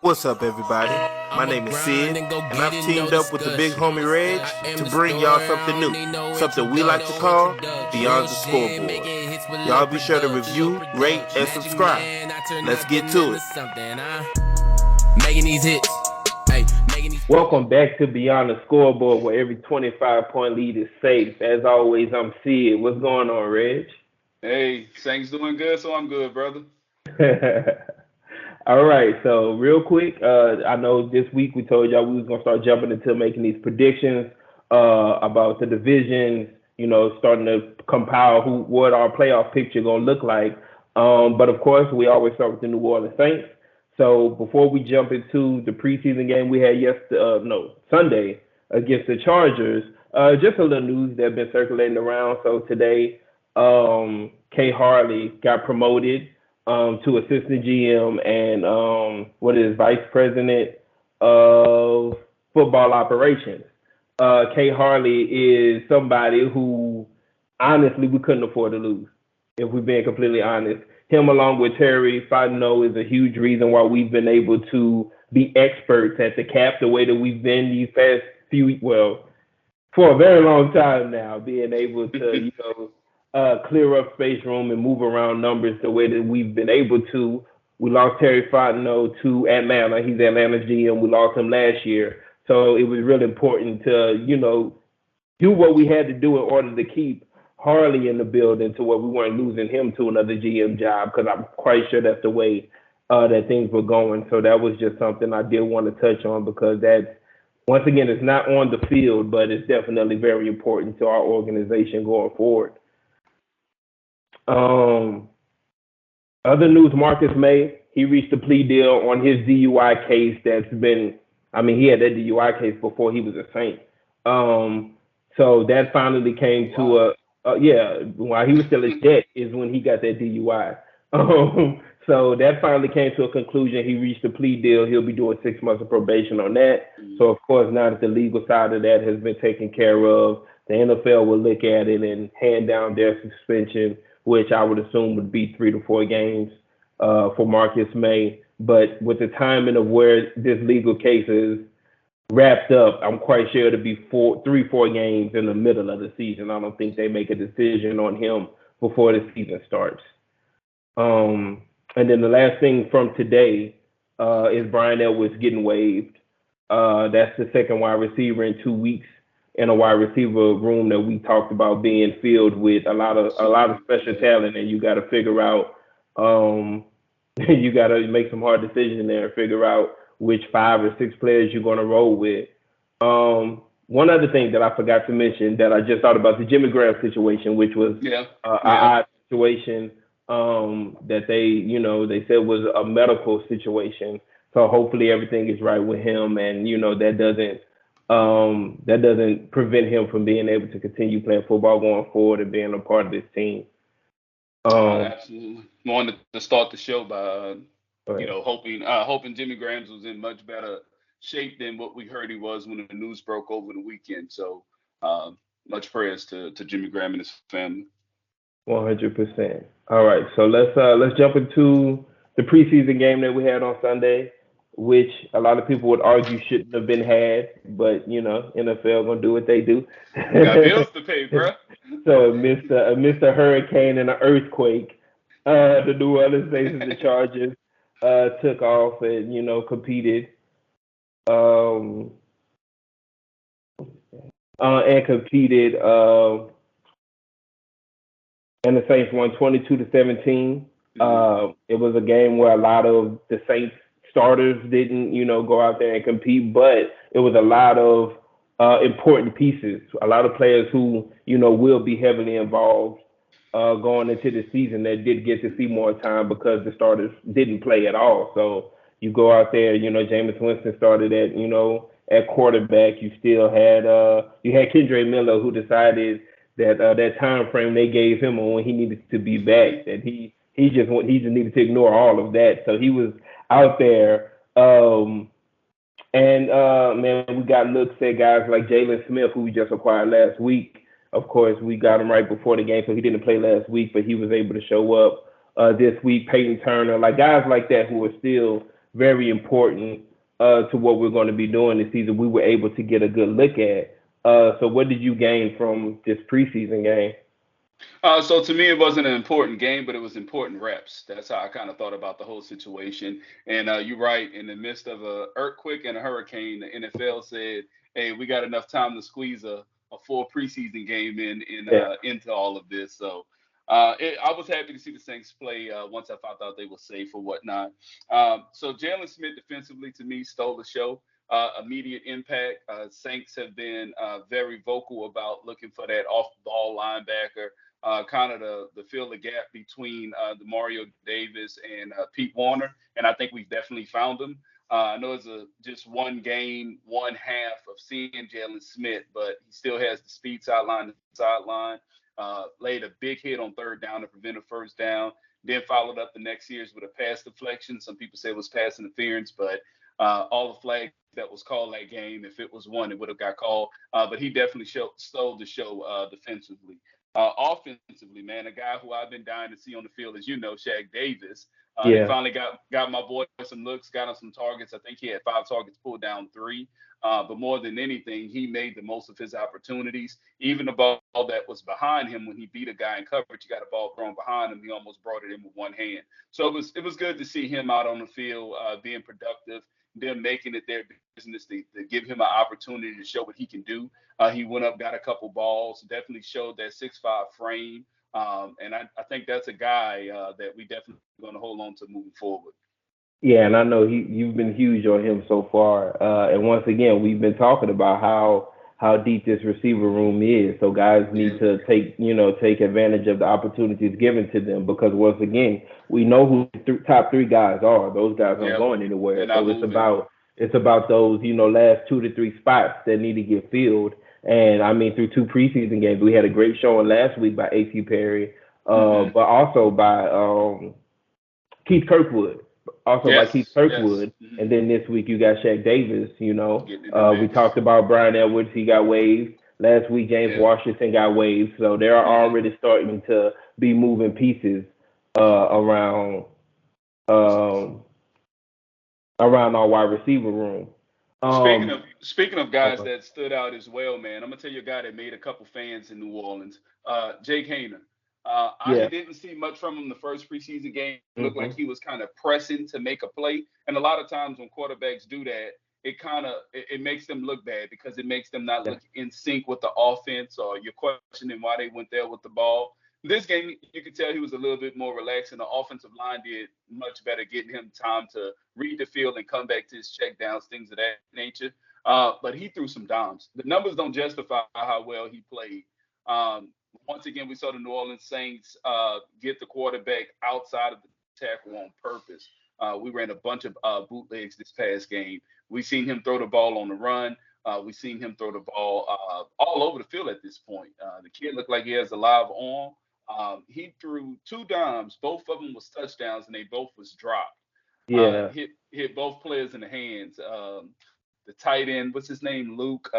What's up, everybody? My name is Sid, and I've teamed up with the big homie Reg to bring y'all something new, something we like to call Beyond the Scoreboard. Y'all be sure to review, rate, and subscribe. Let's get to it. Welcome back to Beyond the Scoreboard, where every 25-point lead is safe. As always, I'm Sid. What's going on, Reg? Hey, Saints doing good, so I'm good, brother. All right, so real quick, I know this week we told y'all we was gonna start jumping into making these predictions about the divisions, starting to compile what our playoff picture gonna look like. But of course, we always start with the New Orleans Saints. So before we jump into the preseason game we had Sunday against the Chargers, just a little news that's been circulating around. So today, Kay Harley got promoted to assistant GM and vice president of football operations. Kay Harley is somebody who honestly we couldn't afford to lose, if we're being completely honest. Him along with Terry Fontenot is a huge reason why we've been able to be experts at the cap the way that we've been these past for a very long time now, being able to, clear up space room and move around numbers the way that we've been able to. We lost Terry Fontenot to Atlanta. He's Atlanta's GM. We lost him last year. So it was really important to, do what we had to do in order to keep Harley in the building to where we weren't losing him to another GM job, because I'm quite sure that's the way that things were going. So that was just something I did want to touch on, because that's, once again, it's not on the field, but it's definitely very important to our organization going forward. Other news, Marcus May, he reached a plea deal on his DUI case that's been, he had that DUI case before he was a Saint. So that finally came to while he was still in debt is when he got that DUI. So that finally came to a conclusion. He reached a plea deal. He'll be doing 6 months of probation on that. So, of course, now that the legal side of that has been taken care of, the NFL will look at it and hand down their suspension, which I would assume would be 3 to 4 games for Marcus May. But with the timing of where this legal case is wrapped up, I'm quite sure it'll be 3-4 games in the middle of the season. I don't think they make a decision on him before the season starts. And then the last thing from today is Brian Edwards getting waived. That's the second wide receiver in 2 weeks in a wide receiver room that we talked about being filled with a lot of special talent, and you got to figure out, you got to make some hard decisions there and figure out which 5 or 6 players you're going to roll with. One other thing that I forgot to mention that I just thought about, the Jimmy Graham situation, which was an odd situation that they said was a medical situation. So hopefully everything is right with him, and that doesn't prevent him from being able to continue playing football going forward and being a part of this team. Absolutely. Wanted to start the show by hoping Jimmy Graham was in much better shape than what we heard he was when the news broke over the weekend. So much prayers to Jimmy Graham and his family. 100%. All right, so let's jump into the preseason game that we had on Sunday, which a lot of people would argue shouldn't have been had, but NFL gonna do what they do. Got bills to pay, bro. So amidst a hurricane and an earthquake, the New Orleans Saints and the Chargers took off and competed. And the Saints won 22-17. It was a game where a lot of the Saints starters didn't, go out there and compete, but it was a lot of important pieces, a lot of players who, will be heavily involved going into the season that did get to see more time because the starters didn't play at all. So you go out there, Jameis Winston started at quarterback. You still had Kendre Miller, who decided that that time frame they gave him on when he needed to be back, that he just needed to ignore all of that. So he was out there. We got looks at guys like Jalen Smith, who we just acquired last week. Of course, we got him right before the game, so he didn't play last week, but he was able to show up this week. Peyton Turner, like guys like that who are still very important to what we're going to be doing this season. We were able to get a good look at. So what did you gain from this preseason game? So to me, it wasn't an important game, but it was important reps. That's how I kind of thought about the whole situation. And you're right. In the midst of a earthquake and a hurricane, the NFL said, "Hey, we got enough time to squeeze a full preseason game into all of this." So I was happy to see the Saints play once I found out they were safe or whatnot. So Jalen Smith defensively, to me, stole the show. Immediate impact. Saints have been very vocal about looking for that off-ball linebacker. Kind of to fill the gap between the Mario Davis and Pete Warner, and I think we've definitely found him. I know it's just one game, one half of seeing Jalen Smith, but he still has the speed sideline to sideline. Laid a big hit on third down to prevent a first down. Then followed up the next series with a pass deflection. Some people say it was pass interference, but all the flags that was called that game, if it was one, it would have got called. But he definitely stole the show defensively. Offensively, man, a guy who I've been dying to see on the field, as you know, Shaq Davis. He finally got my boy some looks, got him some targets. I think he had 5 targets, pulled down 3. But more than anything, he made the most of his opportunities. Even the ball that was behind him when he beat a guy in coverage, he got a ball thrown behind him. He almost brought it in with one hand. So it was good to see him out on the field being productive, them making it their business to give him an opportunity to show what he can do. He went up, got a couple balls, definitely showed that 6'5" frame. And I think that's a guy that we definitely going to hold on to moving forward. Yeah, and I know you've been huge on him so far. And once again, we've been talking about how deep this receiver room is. So guys need to take advantage of the opportunities given to them, because once again, we know who the top 3 guys are. Those guys aren't going anywhere. So it's about those, last 2 to 3 spots that need to get filled. And I mean, through 2 preseason games, we had a great showing last week by A.T. Perry, but also by Keith Kirkwood. By Keith Kirkwood. Yes. And then this week you got Shaq Davis, we talked about Brian Edwards, he got waived. Last week James Washington got waived. So they're already starting to be moving pieces around our wide receiver room. Speaking of guys that stood out as well, man, I'm gonna tell you a guy that made a couple fans in New Orleans, Jake Haener. I didn't see much from him the first preseason game. It looked like he was kind of pressing to make a play, and a lot of times when quarterbacks do that, it makes them look bad, because it makes them not look in sync with the offense, or you're questioning why they went there with the ball. This game, you could tell he was a little bit more relaxed, and the offensive line did much better getting him time to read the field and come back to his checkdowns, things of that nature. But he threw some dimes. The numbers don't justify how well he played. Once again, we saw the New Orleans Saints get the quarterback outside of the tackle on purpose. We ran a bunch of bootlegs this past game. We seen him throw the ball on the run. We seen him throw the ball all over the field at this point. The kid looked like he has a live arm. He threw 2 dimes. Both of them was touchdowns, and they both was dropped. Hit both players in the hands. The tight end, what's his name? Lucas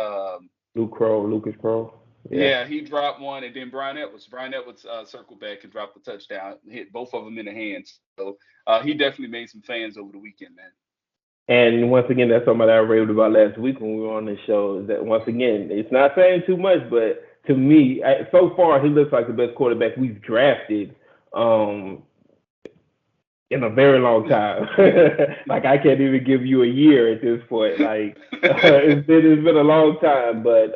Crow. Yeah, he dropped one, and then Brian Edwards circled back and dropped the touchdown, hit both of them in the hands. So he definitely made some fans over the weekend, man. And once again, that's something that I raved about last week when we were on the show. That once again, it's not saying too much, but to me, so far, he looks like the best quarterback we've drafted in a very long time. Like, I can't even give you a year at this point. Like, it's been a long time. But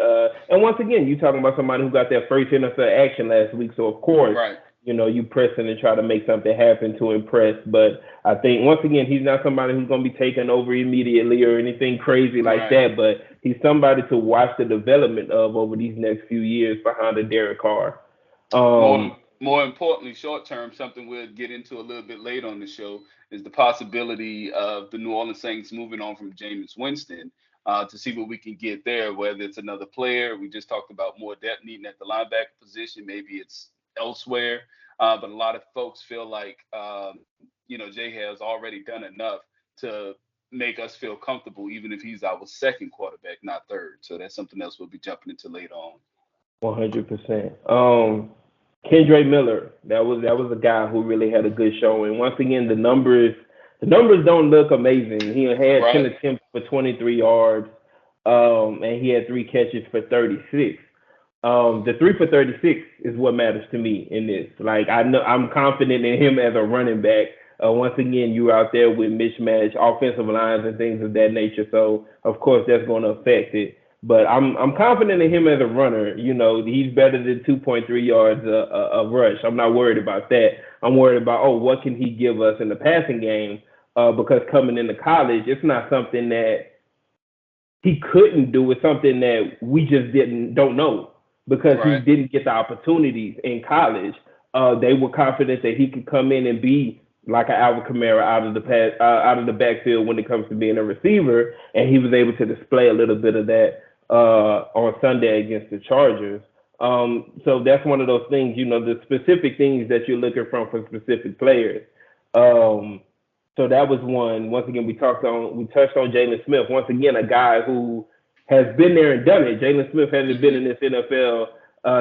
and once again, you're talking about somebody who got their first NFL action last week. So of course, you pressing and try to make something happen to impress. But I think once again, he's not somebody who's going to be taken over immediately or anything crazy like that. But he's somebody to watch the development of over these next few years behind a Derek Carr. More importantly, short term, something we'll get into a little bit later on the show, is the possibility of the New Orleans Saints moving on from Jameis Winston to see what we can get there, whether it's another player. We just talked about more depth needing at the linebacker position. Maybe it's elsewhere. But a lot of folks feel like, Jay has already done enough to make us feel comfortable, even if he's our second quarterback, not third. So that's something else we'll be jumping into later on. 100%. Kendre Miller, that was a guy who really had a good showing. Once again, the numbers The numbers don't look amazing. He had 10 Right. attempts for 23 yards, and he had 3 catches for 36. The 3 for 36 is what matters to me in this. Like, I know I'm confident in him as a running back. Once again, you're out there with mismatched offensive lines and things of that nature, so of course that's going to affect it. But I'm confident in him as a runner. You know, he's better than 2.3 yards a rush. I'm not worried about that. I'm worried about, what can he give us in the passing game? Because coming into college, it's not something that he couldn't do. It's something that we just don't know because he Right. didn't get the opportunities in college. They were confident that he could come in and be like an Alvin Kamara out of the backfield when it comes to being a receiver, and he was able to display a little bit of that on Sunday against the Chargers. So that's one of those things, the specific things that you're looking from specific players. So that was one. Once again, we touched on Jalen Smith. Once again, a guy who has been there and done it. Jalen Smith hasn't been in this NFL.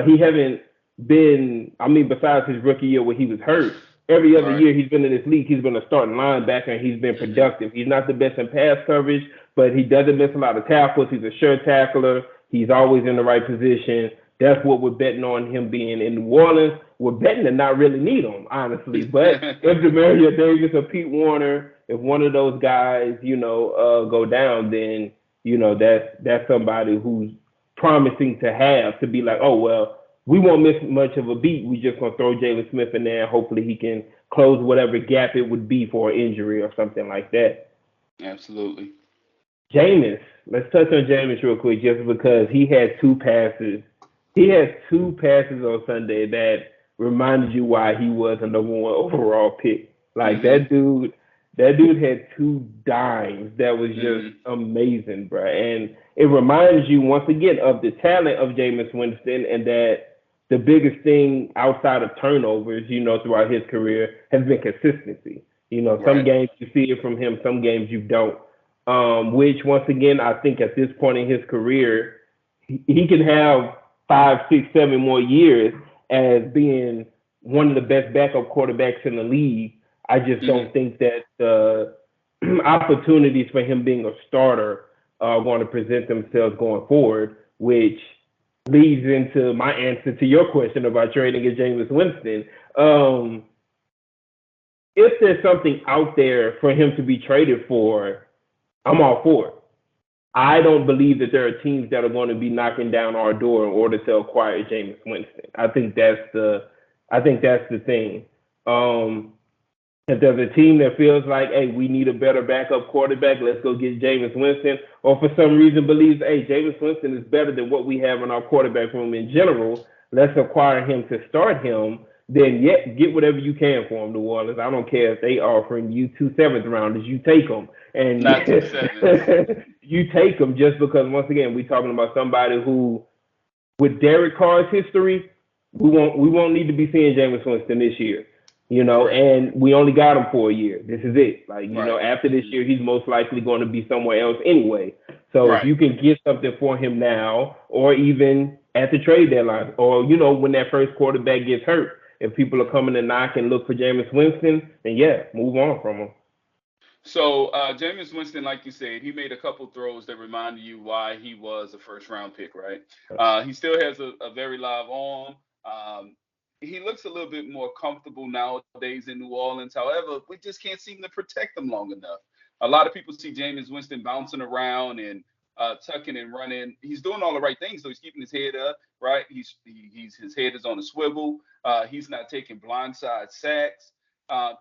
He hasn't been. I mean, besides his rookie year where he was hurt, every other year he's been in this league. He's been a starting linebacker and he's been productive. He's not the best in pass coverage, but he doesn't miss a lot of tackles. He's a sure tackler. He's always in the right position. That's what we're betting on him being in New Orleans. We're betting to not really need him, honestly. But if Demario Davis or Pete Warner, if one of those guys, go down, then, that's somebody who's promising to have to be like, oh, well, we won't miss much of a beat. We just going to throw Jalen Smith in there and hopefully he can close whatever gap it would be for an injury or something like that. Absolutely. Jameis, let's touch on Jameis real quick just because he had 2 passes. He had 2 passes on Sunday that reminded you why he was a number 1 overall pick. Like that dude had 2 dimes that was just amazing, bro. And it reminds you once again of the talent of Jameis Winston, and that the biggest thing outside of turnovers, throughout his career has been consistency. Some games you see it from him, some games you don't. Which once again, I think at this point in his career, he can have 5, 6, 7 more years as being one of the best backup quarterbacks in the league. I just don't think that the opportunities for him being a starter are going to present themselves going forward, which leads into my answer to your question about trading at Jameis Winston. If there's something out there for him to be traded for, I'm all for it. I don't believe that there are teams that are going to be knocking down our door in order to acquire Jameis Winston. I think that's the thing. If there's a team that feels like, hey, we need a better backup quarterback, let's go get Jameis Winston, or for some reason believes, hey, Jameis Winston is better than what we have in our quarterback room in general, let's acquire him to start him, then get whatever you can for him, New Orleans. I don't care if they offering you 2 7th-rounders, you take them. And not 2 7s. You take them just because, once again, we're talking about somebody who, with Derek Carr's history, we won't need to be seeing Jameis Winston this year. And we only got him for a year. This is it. Like, after this year, he's most likely going to be somewhere else anyway. So if you can get something for him now, or even at the trade deadline, or, when that first quarterback gets hurt, if people are coming to knock and look for Jameis Winston, then move on from him. So Jameis Winston, like you said, he made a couple throws that reminded you why he was a first-round pick, right? He still has a very live arm. He looks a little bit more comfortable nowadays in New Orleans. However, we just can't seem to protect him long enough. A lot of people see Jameis Winston bouncing around and tucking and running. He's doing all the right things, so he's keeping his head up, right? His head is on a swivel. He's not taking blindside sacks.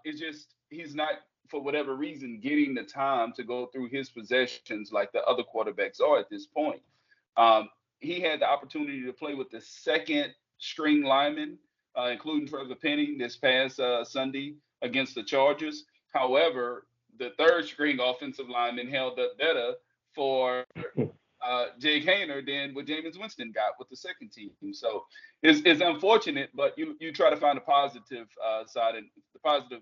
It's just he's not, for whatever reason, getting the time to go through his possessions like the other quarterbacks are at this point. He had the opportunity to play with the second string lineman, including Trevor Penning, this past Sunday against the Chargers. However, the third string offensive lineman held up better for Jake Hayner than what Jameis Winston got with the second team. So it's unfortunate, but you try to find a positive side and the positive,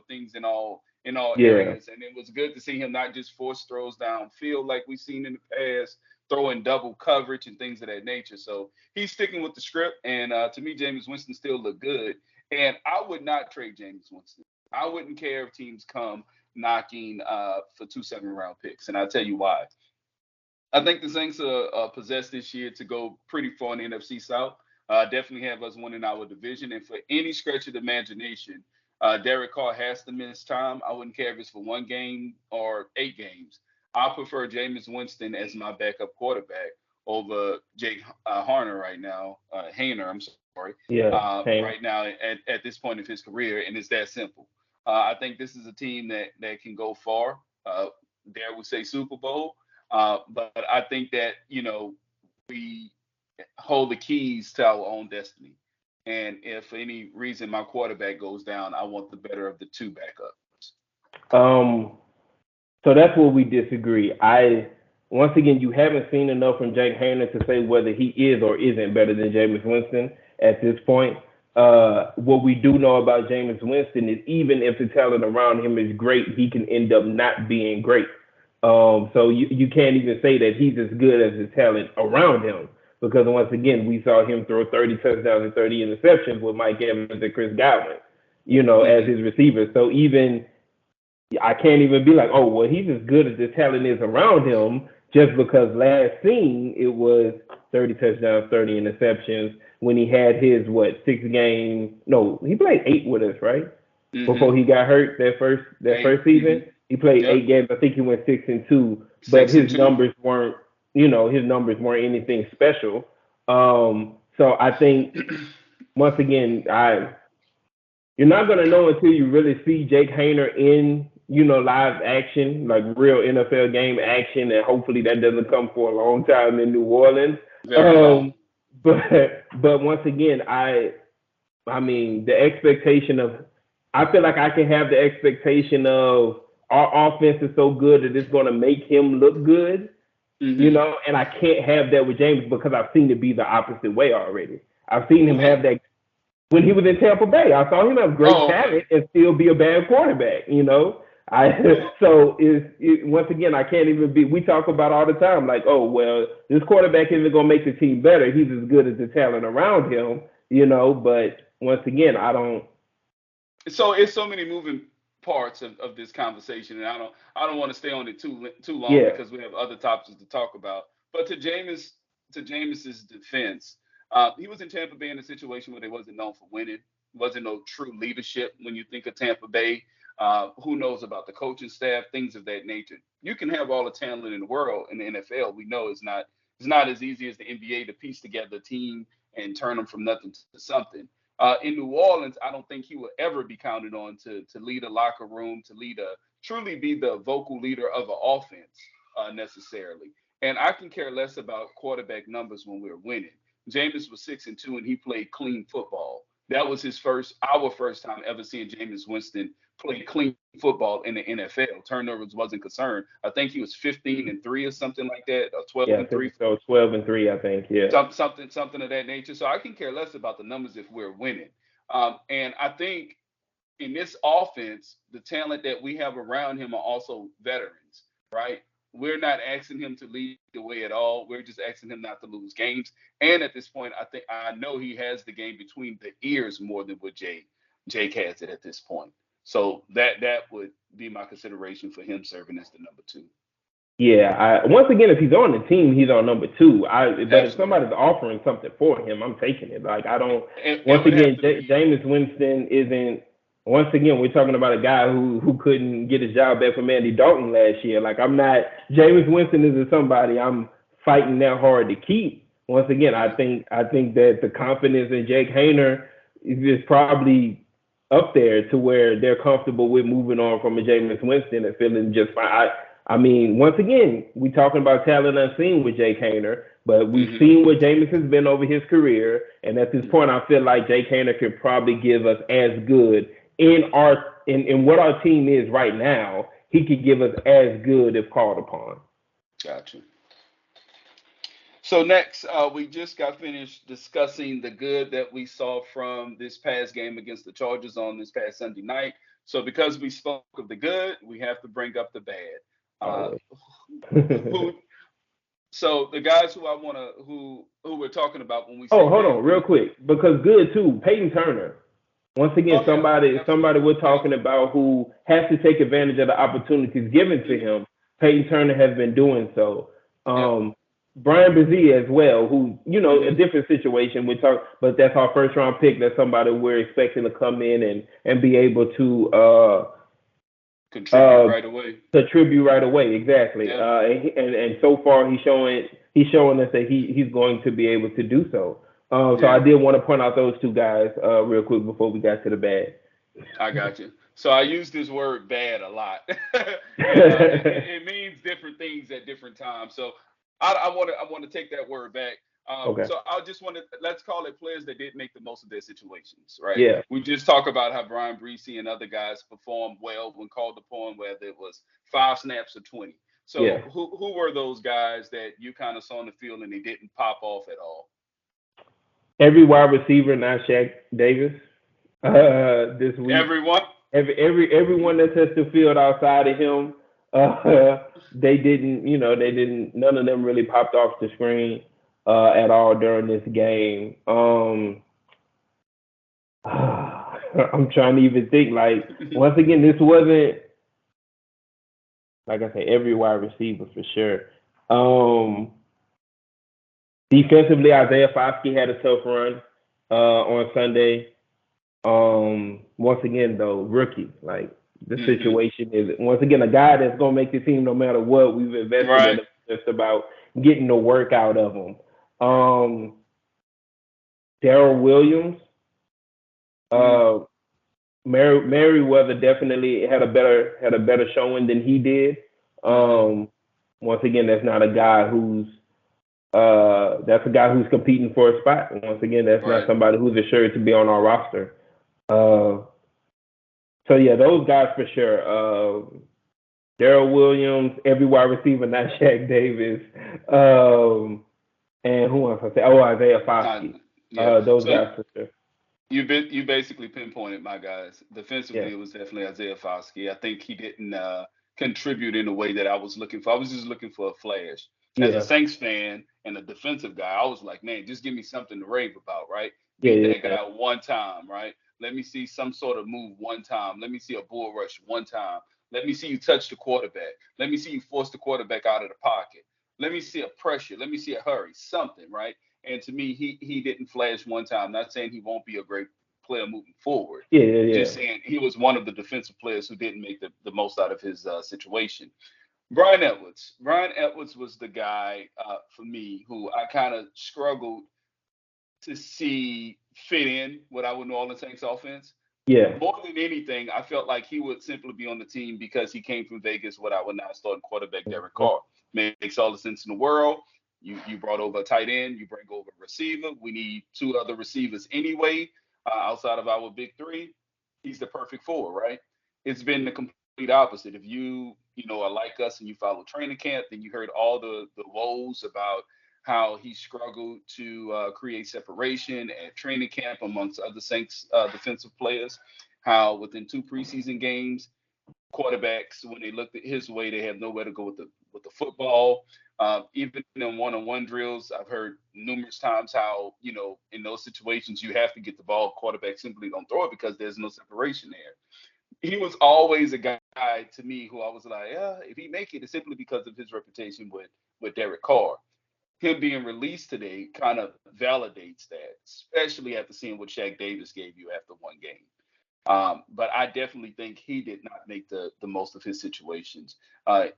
things in all areas. And it was good to see him not just force throws downfield like we've seen in the past, throwing double coverage and things of that nature. So he's sticking with the script. And to me, Jameis Winston still look good. And I would not trade Jameis Winston. I wouldn't care if teams come knocking for 2 7-round picks, and I'll tell you why. I think the Saints are possessed this year to go pretty far in the NFC South. Definitely have us winning our division. And for any stretch of the imagination, Derek Carr has to miss time. I wouldn't care if it's for 1 game or 8 games. I prefer Jameis Winston as my backup quarterback over Jake Harner right now. Hayner, I'm sorry. Yeah. Right now at this point of his career, and it's that simple. I think this is a team that can go far. Dare we say Super Bowl? But I think that, we hold the keys to our own destiny. And if for any reason my quarterback goes down, I want the better of the 2 backups. So that's where we disagree. Once again, you haven't seen enough from Jake Hayner to say whether he is or isn't better than Jameis Winston at this point. What we do know about Jameis Winston is even if the talent around him is great, he can end up not being great. So you can't even say that he's as good as the talent around him, because once again, we saw him throw 30 touchdowns and 30 interceptions with Mike Evans and Chris Godwin, as his receivers. So I can't even be like, oh, well, he's as good as the talent is around him, just because last seen it was 30 touchdowns, 30 interceptions when he had his 6 games. No, he played 8 with us, right? Mm-hmm. Before he got hurt that first season. Mm-hmm. He played 8 games. I think he went 6-2, but his numbers weren't, anything special. So I think once again, you're not gonna know until you really see Jake Hayner in, live action, like real NFL game action, and hopefully that doesn't come for a long time in New Orleans. But once again, I mean the expectation of, I feel like I can have the expectation of our offense is so good that it's going to make him look good, and I can't have that with James because I've seen it be the opposite way already. I've seen him have that when he was in Tampa Bay. I saw him have great talent and still be a bad quarterback, So once again, I can't even be, we talk about all the time, like, oh, well, this quarterback isn't going to make the team better. He's as good as the talent around him, but once again, I don't. So it's so many moving parts of this conversation, and I don't want to stay on it too long because we have other topics to talk about. But to Jameis's defense, he was in Tampa Bay in a situation where they wasn't known for winning, wasn't no true leadership. When you think of Tampa Bay, who knows about the coaching staff, things of that nature. You can have all the talent in the world in the NFL. We know it's not as easy as the NBA to piece together a team and turn them from nothing to something. In New Orleans, I don't think he will ever be counted on to lead a locker room, to truly be the vocal leader of an offense necessarily. And I can care less about quarterback numbers when we're winning. Jameis was 6-2 and he played clean football. That was our first time ever seeing Jameis Winston play clean football in the NFL. Turnovers wasn't concerned. I think he was 15-3 or something like that, or 12-3. So 12-3, I think. Yeah. Something of that nature. So I can care less about the numbers if we're winning. And I think in this offense, the talent that we have around him are also veterans, right? We're not asking him to lead the way at all. We're just asking him not to lose games. And at this point, I know he has the game between the ears more than what Jake has it at this point. So that would be my consideration for him serving as the number 2. Yeah. Once again, if he's on the team, he's on number 2. But if somebody's offering something for him, I'm taking it. Like I don't. Jameis Winston isn't. Once again, we're talking about a guy who couldn't get his job back from Andy Dalton last year. Like I'm not. Jameis Winston isn't somebody I'm fighting that hard to keep. Once again, I think that the confidence in Jake Hayner is probably up there to where they're comfortable with moving on from a Jameis Winston and feeling just fine. I mean, once again, we're talking about talent unseen with Jake Hayner, but we've seen what Jameis has been over his career, and at this point, I feel like Jake Hayner could probably give us as good in what our team is right now. He could give us as good if called upon. Gotcha. So next, we just got finished discussing the good that we saw from this past game against the Chargers on this past Sunday night. So because we spoke of the good, we have to bring up the bad. So the guys who we're talking about when we say hold on real quick, because good too, Peyton Turner. Once again, somebody we're talking about who has to take advantage of the opportunities given to him. Peyton Turner has been doing so. Brian Brzee as well, who, a different situation. But that's our first round pick. That's somebody we're expecting to come in and be able to contribute right away. Contribute right away, exactly. Yeah. And so far he's showing us that he's going to be able to do so. So I did want to point out those two guys real quick before we got to the bad. I got you. So I use this word bad a lot. It means different things at different times. So I want to take that word back. Okay. So I just want to, let's call it players that didn't make the most of their situations, right? Yeah. We just talk about how Brian Brzee and other guys performed well when called upon, whether it was 5 snaps or 20. So who were those guys that you kind of saw on the field and they didn't pop off at all? Every wide receiver, not Shaq Davis, this week. Everyone that touched the field outside of him, they didn't. None of them really popped off the screen at all during this game. I'm trying to even think. Like, once again, this wasn't, like I said, every wide receiver for sure. Defensively, Isaiah Foskey had a tough run on Sunday. Once again, though, rookie. Like, the situation is, once again, a guy that's going to make the team no matter what. We've invested in him, just about getting the work out of him. Darrell Williams. Merriweather definitely had a better showing than he did. Once again, that's not a guy who's that's a guy who's competing for a spot. Once again, that's not somebody who's assured to be on our roster. So yeah, those guys for sure. Darrell Williams, every wide receiver, not Shaq Davis. And who else I say? Oh, Isaiah Foskey. Those guys for sure. You basically pinpointed my guys. Defensively, it was definitely Isaiah Foskey. I think he didn't contribute in the way that I was looking for. I was just looking for a flash. As a Saints fan and a defensive guy, I was like, man, just give me something to rave about, right? Beat that guy one time, right? Let me see some sort of move one time. Let me see a bull rush one time. Let me see you touch the quarterback. Let me see you force the quarterback out of the pocket. Let me see a pressure. Let me see a hurry, something, right? And to me, he didn't flash one time. Not saying he won't be a great player moving forward. Just saying he was one of the defensive players who didn't make the most out of his situation. Brian Edwards. Brian Edwards was the guy for me who I kind of struggled to see fit in with our New Orleans Saints offense. Yeah. More than anything, I felt like he would simply be on the team because he came from Vegas with our now starting quarterback, Derek Carr. Makes all the sense in the world. You brought over a tight end. You bring over a receiver. We need 2 other receivers anyway, outside of our big 3. He's the perfect 4, right? It's been the complete opposite. If you are like us and you follow training camp, then you heard all the woes about how he struggled to create separation at training camp amongst other Saints defensive players, how within 2 preseason games, quarterbacks, when they looked at his way, they have nowhere to go with the football. Even in one-on-one drills, I've heard numerous times how, in those situations, you have to get the ball. Quarterbacks simply don't throw it because there's no separation there. He was always a guy to me who I was like, if he make it, it's simply because of his reputation with Derek Carr. Him being released today kind of validates that, especially after seeing what Shaq Davis gave you after one game. But I definitely think he did not make the most of his situations.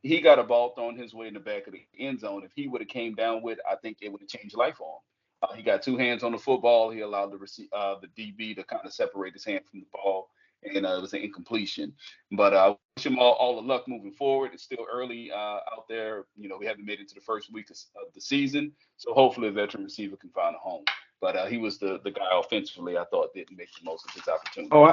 He got a ball thrown his way in the back of the end zone. If he would have came down with, I think it would have changed life for him. He got 2 hands on the football. He allowed the DB to kind of separate his hand from the ball, and it was an incompletion. But I wish him all the luck moving forward. It's still early out there. We haven't made it to the first week of the season, so hopefully a veteran receiver can find a home. But he was the guy offensively I thought didn't make the most of his opportunity. Oh,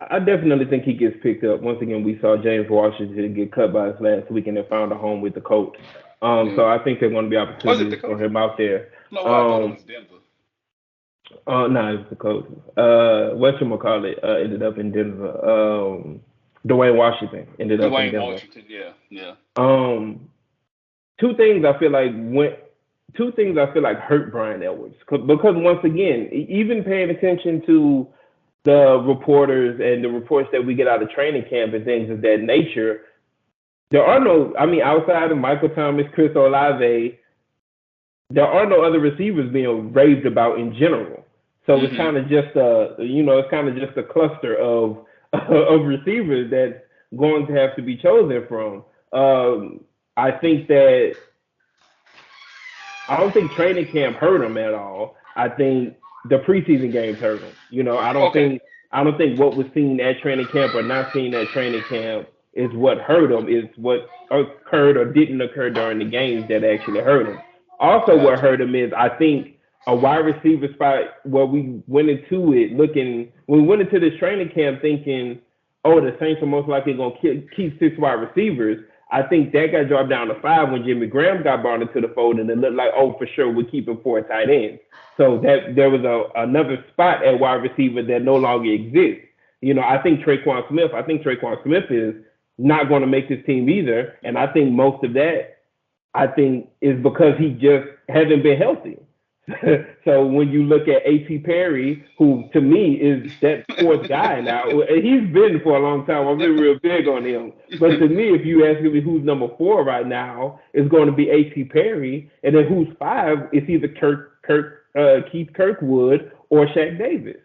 I definitely think he gets picked up. Once again, we saw James Washington get cut by us last week and then found a home with the Colts. So I think there are going to be opportunities for him out there. No, I thought it was Denver. No, it was the Colts. Whatchamacallit ended up in Denver. Dwayne Washington ended up in Denver. Dwayne Washington, yeah. 2 things I feel like hurt Brian Edwards because once again, even paying attention to the reporters and the reports that we get out of training camp and things of that nature, there are no, I mean, outside of Michael Thomas, Chris Olave, there are no other receivers being raved about in general. So it's kind of just it's kind of just a cluster of of receivers that's going to have to be chosen from. I think that I don't think training camp hurt him at all. I think the preseason games hurt him. I don't think what was seen at training camp or not seen at training camp is what hurt him. Is what occurred or didn't occur during the games that actually hurt him. Also, what hurt him is I think a wide receiver spot where we went into this training camp thinking, oh, the Saints are most likely going to keep 6 wide receivers. I think that got dropped down to 5 when Jimmy Graham got brought into the fold, and it looked like, oh, for sure, we're keeping 4 tight ends. So that there was another spot at wide receiver that no longer exists. I think Tre'Quan Smith is not going to make this team either, and I think most of that, is because he just hasn't been healthy. So when you look at A.T. Perry, who to me is that 4th guy now, he's been for a long time. I've been real big on him. But to me, if you ask me who's number 4 right now, it's going to be A.T. Perry. And then who's 5 is either Keith Kirkwood or Shaq Davis.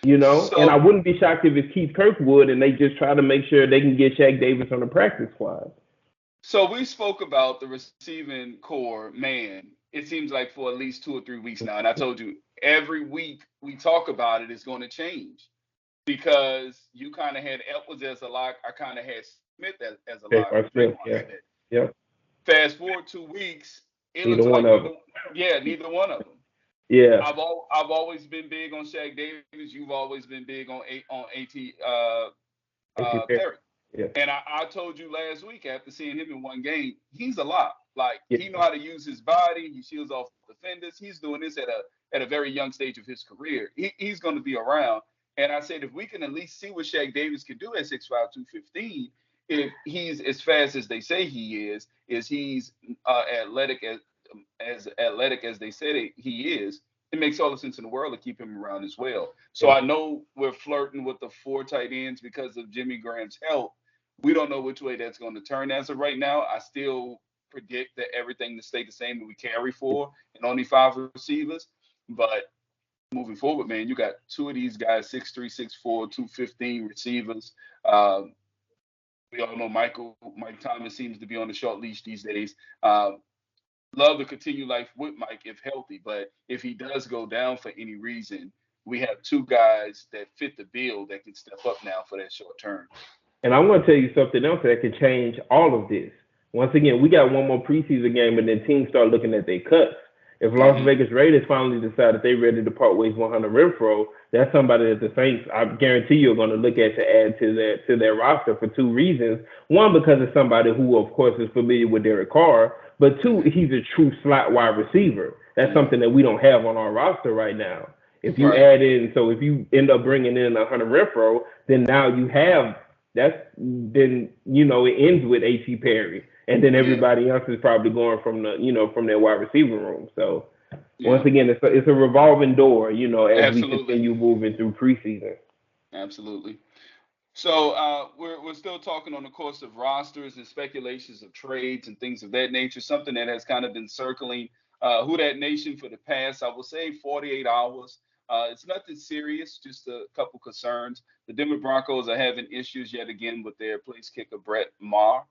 And I wouldn't be shocked if it's Keith Kirkwood and they just try to make sure they can get Shaq Davis on the practice squad. So we spoke about the receiving core, man. It seems like for at least 2 or 3 weeks now. And I told you, every week we talk about it, it's going to change. Because you kind of had Edwards as a lock. I kind of had Smith as a lock. Yeah. Fast forward 2 weeks, it neither looks one like of them. neither one of them. Yeah. I've always been big on Shaq Davis. You've always been big on A.T. Perry. Yeah. And I told you last week after seeing him in one game, he's a lot. Like he know how to use his body. He shields off defenders. He's doing this at a very young stage of his career. He's going to be around. And I said, if we can at least see what Shaq Davis can do at 6'5", 215, if he's as fast as they say he is he's athletic as they said he is, it makes all the sense in the world to keep him around as well. So I know we're flirting with the 4 tight ends because of Jimmy Graham's health. We don't know which way that's going to turn as of right now. I still predict that everything to stay the same that we carry 4 and only 5 receivers. But moving forward, man, you got 2 of these guys, 6'3", 6'4", 215 receivers. We all know Mike Thomas seems to be on the short leash these days. Love to continue life with Mike if healthy, but if he does go down for any reason, we have 2 guys that fit the bill that can step up now for that short term. And I'm going to tell you something else that can change all of this. Once again, we got one more preseason game, and then teams start looking at their cuts. If Las Vegas Raiders finally decide that they're ready to part ways with Hunter Renfrow, that's somebody that the Saints, I guarantee you, are going to look at to add to their roster for 2 reasons. One, because it's somebody who, of course, is familiar with Derek Carr. But 2, he's a true slot wide receiver. That's something that we don't have on our roster right now. If you add in, so if you end up bringing in a Hunter Renfrow, then now you have it ends with A.T. Perry, and then everybody else is probably going from their wide receiver room. So once again, it's a revolving door, as we continue moving through preseason. Absolutely. So we're still talking on the course of rosters and speculations of trades and things of that nature, something that has kind of been circling Who Dat Nation for the past, I will say, 48 hours. It's nothing serious, just a couple concerns. The Denver Broncos are having issues yet again with their place kicker, Brett Maher,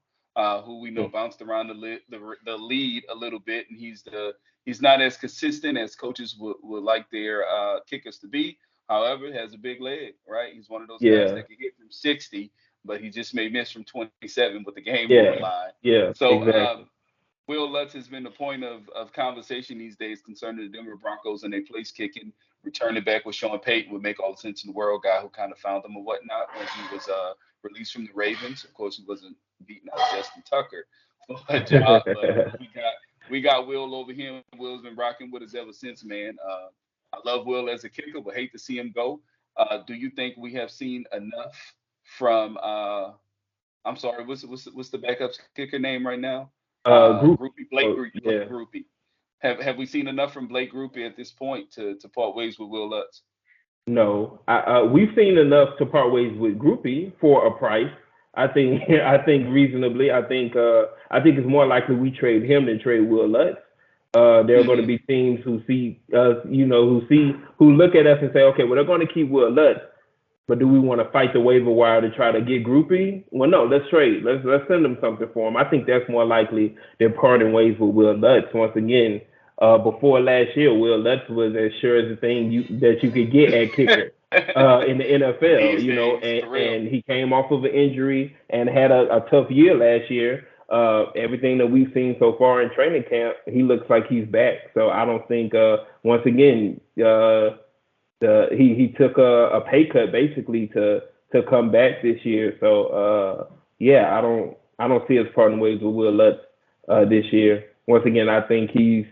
who we know bounced around the lead a little bit, and he's not as consistent as coaches would like their kickers to be. However, has a big leg, right? He's one of those guys that can hit from 60, but he just may miss from 27 with the game on the line. Yeah. So exactly. Will Lutz has been the point of conversation these days concerning the Denver Broncos and their place kicking. Returning back with Sean Payton would make all the sense in the world, guy who kind of found them and whatnot when he was released from the Ravens. Of course, he wasn't beating out Justin Tucker for a job, but we got Will over here. Will's been rocking with us ever since, man. I love Will as a kicker, but hate to see him go. Do you think we have seen enough from I'm sorry, what's the backup kicker name right now? Blake Grupe. Have we seen enough from Blake Grupe at this point to part ways with Will Lutz? No, we've seen enough to part ways with Groupie for a price. I think I think reasonably. I think it's more likely we trade him than trade Will Lutz. There are going to Mm-hmm. be teams who see us, who look at us and say, okay, well they're going to keep Will Lutz, but do we want to fight the waiver wire to try to get Groupie? Well, no, let's trade. Let's send them something for him. I think that's more likely than parting ways with Will Lutz. Once again, before last year, Will Lutz was as sure as the thing that you could get at kicker in the NFL. These days, And for real. he came off of an injury and had a tough year last year. Everything that we've seen so far in training camp, he looks like he's back. So I don't think once again he took a pay cut basically to come back this year. So yeah, I don't see us parting ways with Will Lutz this year. Once again, I think he's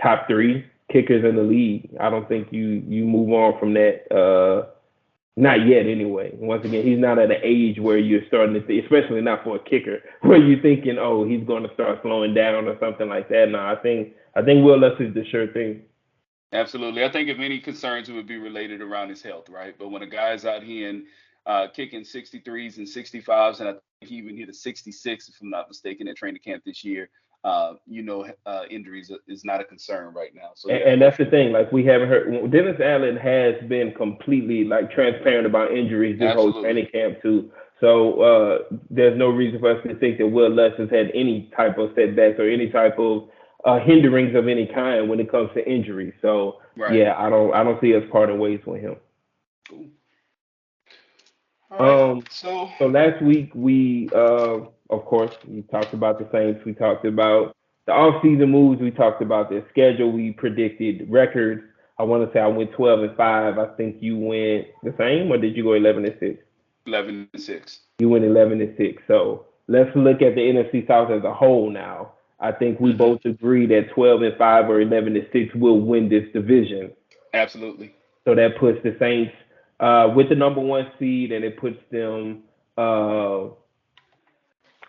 top three kickers in the league. I don't think you move on from that. Not yet, anyway. Once again, he's not at an age where you're starting to think, especially not for a kicker, where you're thinking, oh, he's going to start slowing down or something like that. No, I think Will Lutz is the sure thing. Absolutely. I think if any concerns would be related around his health, right? But when a guy's out here and kicking 63s and 65s, and I think he even hit a 66, if I'm not mistaken, at training camp this year, injuries is not a concern right now. So, yeah. And that's the thing. Like, we haven't heard. Dennis Allen has been completely like transparent about injuries this whole Absolutely. training camp too. So there's no reason for us to think that Will Lutz has had any type of setbacks or any type of hinderings of any kind when it comes to injury. So Right. yeah, I don't see us parting ways with him. Cool. All right. So last week we, of course, we talked about the Saints. We talked about the off-season moves. We talked about their schedule. We predicted records. I want to say I went 12-5. I think you went the same, or did you go 11-6? 11-6. You went 11-6. So let's look at the NFC South as a whole now. I think we Mm-hmm. both agree that 12-5 or 11-6 will win this division. Absolutely. So that puts the Saints with the number one seed, and it puts them.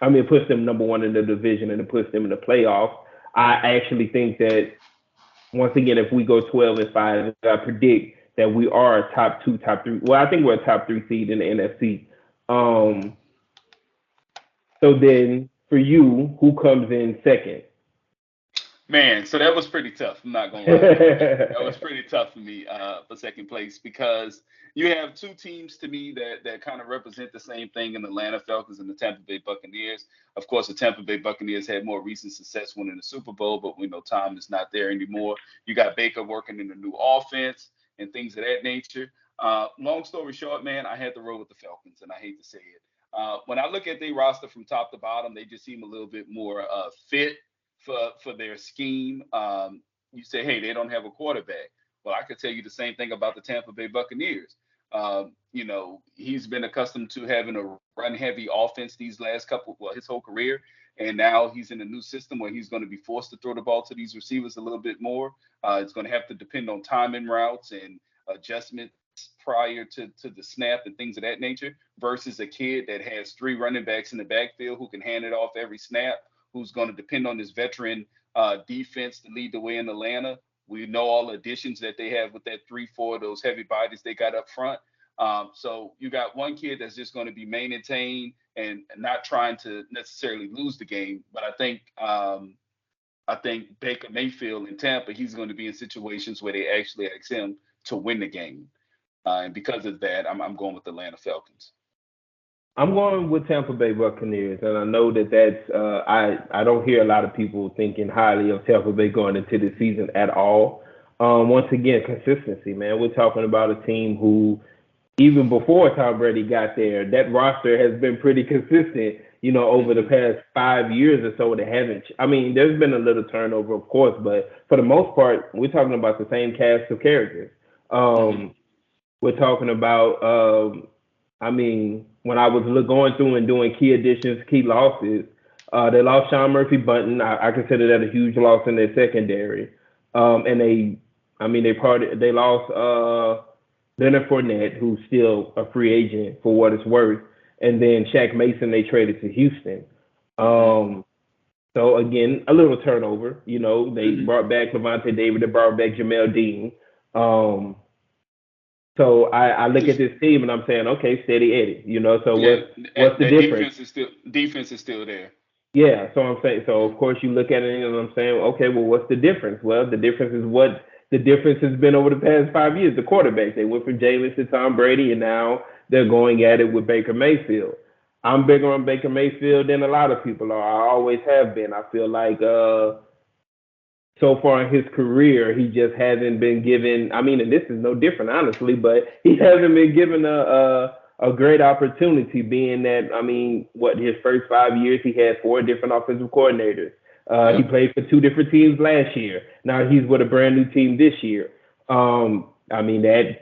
It puts them number one in the division, and it puts them in the playoffs. I actually think that once again, if we go 12-5, I predict that we are a top two, top three. Well, I think we're a top three seed in the NFC. So then, for you, who comes in second? Man, so that was pretty tough. I'm not gonna lie. That was pretty tough for me for second place because you have two teams to me that kind of represent the same thing in the Atlanta Falcons and the Tampa Bay Buccaneers. Of course, the Tampa Bay Buccaneers had more recent success winning the Super Bowl, but we know Tom is not there anymore. You got Baker working in a new offense and things of that nature. Long story short, man, I had to roll with the Falcons, and I hate to say it. When I look at their roster from top to bottom, they just seem a little bit more fit for their scheme. You say, hey, they don't have a quarterback. Well, I could tell you the same thing about the Tampa Bay Buccaneers. He's been accustomed to having a run-heavy offense these last his whole career, and now he's in a new system where he's going to be forced to throw the ball to these receivers a little bit more. It's going to have to depend on timing routes and adjustments prior to the snap and things of that nature versus a kid that has three running backs in the backfield who can hand it off every snap, who's going to depend on this veteran defense to lead the way in Atlanta. We know all the additions that they have with that 3-4, those heavy bodies they got up front. So you got one kid that's just going to be maintained and not trying to necessarily lose the game. But I think Baker Mayfield in Tampa, he's going to be in situations where they actually ask him to win the game. And because of that, I'm going with the Atlanta Falcons. I'm going with Tampa Bay Buccaneers, and I know that's I don't hear a lot of people thinking highly of Tampa Bay going into the season at all. Once again, consistency, man. We're talking about a team who, even before Tom Brady got there, that roster has been pretty consistent. Over the past 5 years or so, they haven't. I mean, there's been a little turnover, of course, but for the most part, we're talking about the same cast of characters. We're talking about. When I was going through and doing key additions, key losses, they lost Sean Murphy-Bunting. I consider that a huge loss in their secondary. And they lost Leonard Fournette, who's still a free agent for what it's worth. And then Shaq Mason, they traded to Houston. So again, a little turnover. They brought back Levante David, they brought back Jamel Dean. So I look at this team and I'm saying, okay, steady Eddie, So what's the difference? Defense is still there. Yeah, so I'm saying, so of course you look at it and I'm saying, okay, well, what's the difference? Well, the difference is what the difference has been over the past 5 years. The quarterbacks, they went from Jalen to Tom Brady, and now they're going at it with Baker Mayfield. I'm bigger on Baker Mayfield than a lot of people are. I always have been. I feel like so far in his career, he just hasn't been given. I mean, and this is no different, honestly, but he hasn't been given a great opportunity. Being that, I mean, his first 5 years, he had 4 different offensive coordinators. He played for 2 different teams last year. Now he's with a brand new team this year. I mean, that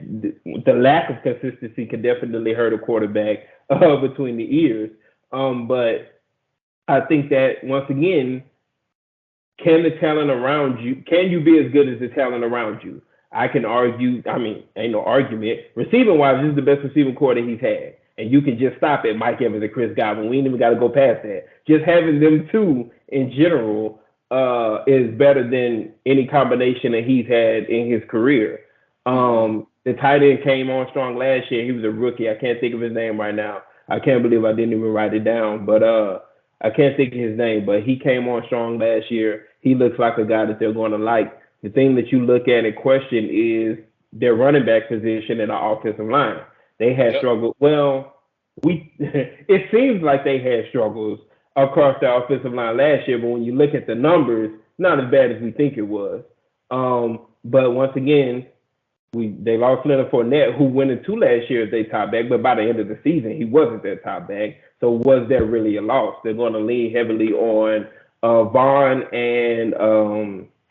the lack of consistency could definitely hurt a quarterback between the ears. But I think that once again, can the talent around you, can you be as good as the talent around you? I can argue, I mean, ain't no argument. Receiving wise, this is the best receiving core that he's had. And you can just stop at Mike Evans and Chris Godwin. We ain't even got to go past that. Just having them two in general is better than any combination that he's had in his career. The tight end came on strong last year. He was a rookie. I can't think of his name right now. I can't believe I didn't even write it down. But I can't think of his name. But he came on strong last year. He looks like a guy that they're going to like. The thing that you look at and question is their running back position and our offensive line. They had struggles. Well, it seems like they had struggles across the offensive line last year, but when you look at the numbers, not as bad as we think it was. But once again, they lost Leonard Fournette, who went into last year as their top back, but by the end of the season, he wasn't their top back. So was that really a loss? They're going to lean heavily on Vaughn and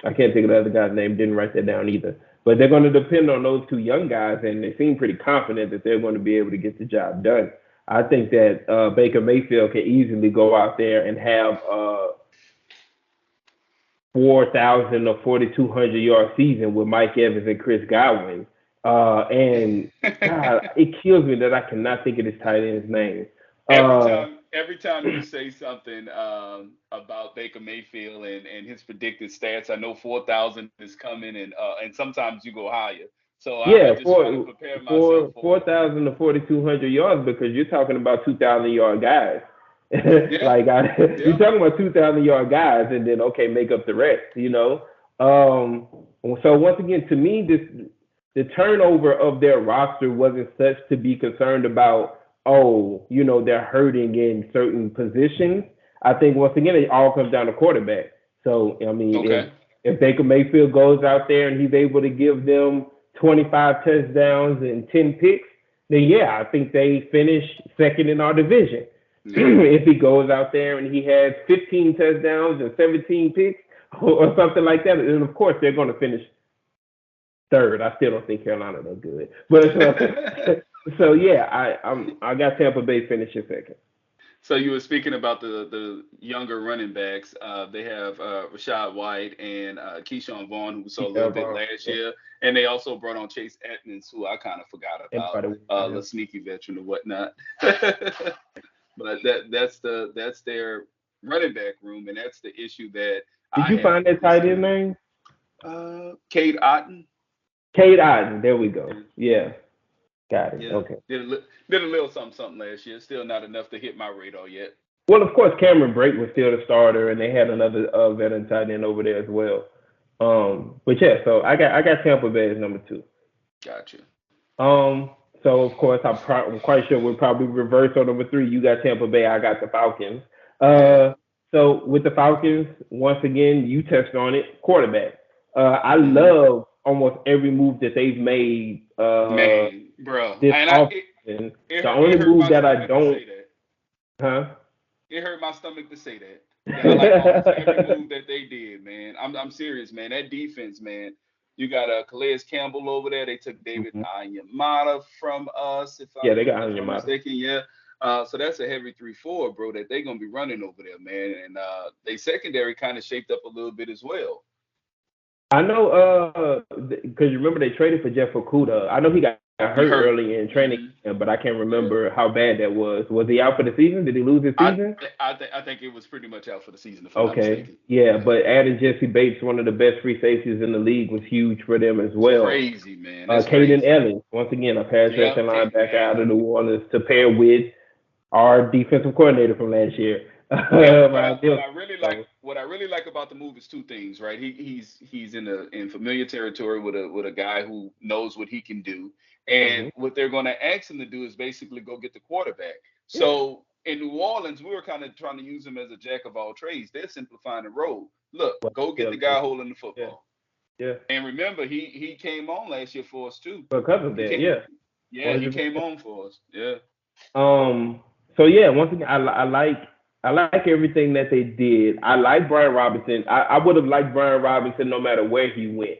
I can't think of the other guy's name. Didn't write that down either. But they're going to depend on those 2 young guys, and they seem pretty confident that they're going to be able to get the job done. I think that Baker Mayfield can easily go out there and have 4,000 or 4,200 yard season with Mike Evans and Chris Godwin. And God, it kills me that I cannot think of this tight end's name. Every time you say something about Baker Mayfield and his predicted stats, I know 4,000 is coming, and sometimes you go higher. So I just want to prepare myself for 4,000 to 4,200 yards, because you're talking about 2,000 yard guys. You're talking about 2,000 yard guys, and then make up the rest. So once again, to me, the turnover of their roster wasn't such to be concerned about. They're hurting in certain positions. I think once again, it all comes down to quarterback. So, I mean, if Baker Mayfield goes out there and he's able to give them 25 touchdowns and 10 picks, then yeah, I think they finish second in our division. If he goes out there and he has 15 touchdowns and 17 picks or something like that, then of course they're going to finish third. I still don't think Carolina does good, but so yeah, I got Tampa Bay finishing second. So you were speaking about the younger running backs. They have Rashad White and Keyshawn Vaughn, who we saw a little bit last year, and they also brought on Chase Edmonds, who I kind of forgot about, the sneaky veteran or whatnot. But that's their running back room, and that's the issue that. Did you find that tight end name? Cade Otton. Cade Otton. There we go. Yeah. Got it. Yeah. Okay. Did a little something last year. Still not enough to hit my radar yet. Well, of course, Cameron Brake was still the starter, and they had another veteran tight end over there as well. But yeah, so I got Tampa Bay as number 2. Gotcha. So of course, I'm quite sure we'll probably reverse on number 3. You got Tampa Bay. I got the Falcons. So with the Falcons, once again, you touched on it. Quarterback. I love almost every move that they've made. Man, bro. This offseason. The only move that I don't. It hurt my stomach to say that. I like almost every move that they did, man. I'm serious, man. That defense, man. You got Calais Campbell over there. They took David Onyemata from us. They got Onyemata. Yeah. So that's a heavy 3-4, bro, that they're going to be running over there, man. And they secondary kind of shaped up a little bit as well. I know, because you remember they traded for Jeff Okudah. I know he got got hurt early in training, but I can't remember how bad that was. Was he out for the season? Did he lose his season? I think it was pretty much out for the season, if I'm not mistaken. Yeah, but adding Jesse Bates, one of the best free safeties in the league, was huge for them as well. Crazy, man. Caden Ellis, once again, a pass rushing linebacker out of New Orleans to pair with our defensive coordinator from last year. What I really like about the move is two things, right? He's in familiar territory with a guy who knows what he can do, and what they're going to ask him to do is basically go get the quarterback. So in New Orleans, we were kind of trying to use him as a jack of all trades. They're simplifying the role. Look, go get the guy holding the football. Yeah. And remember, he came on last year for us too. Because of that, Yeah, he came on for us. Yeah. So yeah, once again, I like everything that they did. I like Brian Robinson. I would have liked Brian Robinson no matter where he went.